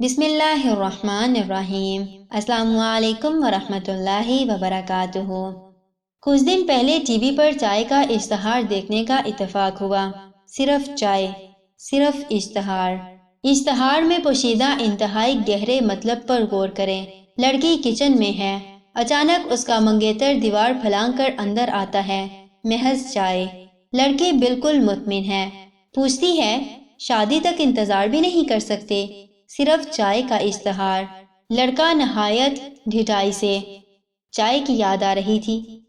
بسم اللہ الرحمن الرحیم۔ السلام علیکم ورحمۃ اللہ وبرکاتہ۔ کچھ دن پہلے ٹی وی پر چائے کا اشتہار دیکھنے کا اتفاق ہوا۔ صرف چائے، صرف اشتہار میں پوشیدہ انتہائی گہرے مطلب پر غور کریں۔ لڑکی کچن میں ہے، اچانک اس کا منگیتر دیوار پھلانگ کر اندر آتا ہے۔ محض چائے۔ لڑکی بالکل مطمئن ہے، پوچھتی ہے شادی تک انتظار بھی نہیں کر سکتے؟ صرف چائے کا اشتہار۔ لڑکا نہایت ڈھٹائی سے، چائے کی یاد آ رہی تھی۔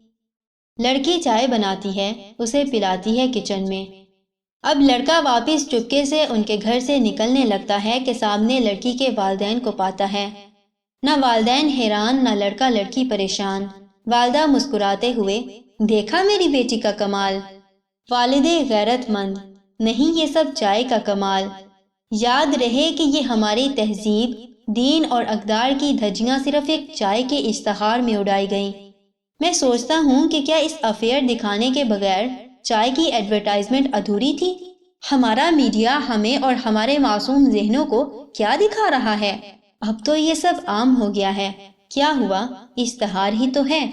لڑکی چائے بناتی ہے، اسے پلاتی ہے کچن میں۔ اب لڑکا واپس چپکے سے ان کے گھر سے نکلنے لگتا ہے کہ سامنے لڑکی کے والدین کو پاتا ہے۔ نہ والدین حیران، نہ لڑکا لڑکی پریشان۔ والدہ مسکراتے ہوئے، دیکھا میری بیٹی کا کمال؟ والدے غیرت مند، نہیں یہ سب چائے کا کمال۔ یاد رہے کہ یہ ہماری تہذیب، دین اور اقدار کی دھجیاں صرف ایک چائے کے اشتہار میں اڑائی گئیں۔ میں سوچتا ہوں کہ کیا اس افیئر دکھانے کے بغیر چائے کی ایڈورٹائزمنٹ ادھوری تھی؟ ہمارا میڈیا ہمیں اور ہمارے معصوم ذہنوں کو کیا دکھا رہا ہے؟ اب تو یہ سب عام ہو گیا ہے۔ کیا ہوا؟ اشتہار ہی تو ہے۔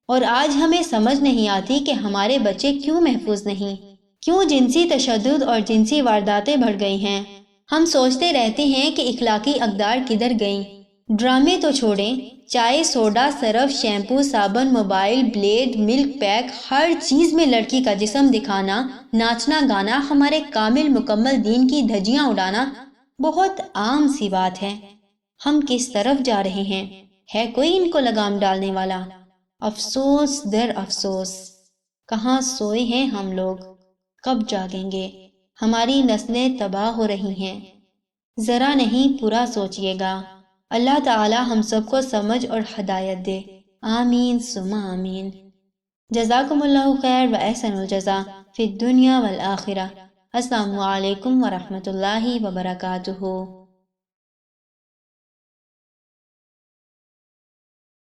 اور آج ہمیں سمجھ نہیں آتی کہ ہمارے بچے کیوں محفوظ نہیں، کیوں جنسی تشدد اور جنسی وارداتیں بڑھ گئی ہیں۔ ہم سوچتے رہتے ہیں کہ اخلاقی اقدار کدھر گئیں۔ ڈرامے تو چھوڑیں، چائے، سوڈا، سرف، شیمپو، صابن، موبائل، بلیڈ، ملک پیک، ہر چیز میں لڑکی کا جسم دکھانا، ناچنا گانا، ہمارے کامل مکمل دین کی دھجیاں اڑانا بہت عام سی بات ہے۔ ہم کس طرف جا رہے ہیں؟ ہے کوئی ان کو لگام ڈالنے والا؟ افسوس در افسوس، کہاں سوئے ہیں ہم لوگ؟ کب جاگیں گے؟ ہماری نسلیں تباہ ہو رہی ہیں۔ ذرا نہیں پورا سوچئے گا۔ اللہ تعالی ہم سب کو سمجھ اور ہدایت دے، آمین ثم آمین۔ جزاکم اللہ خیر و احسن الجزا فی الدنیا والآخرہ۔ السلام علیکم ورحمۃ اللہ وبرکاتہ۔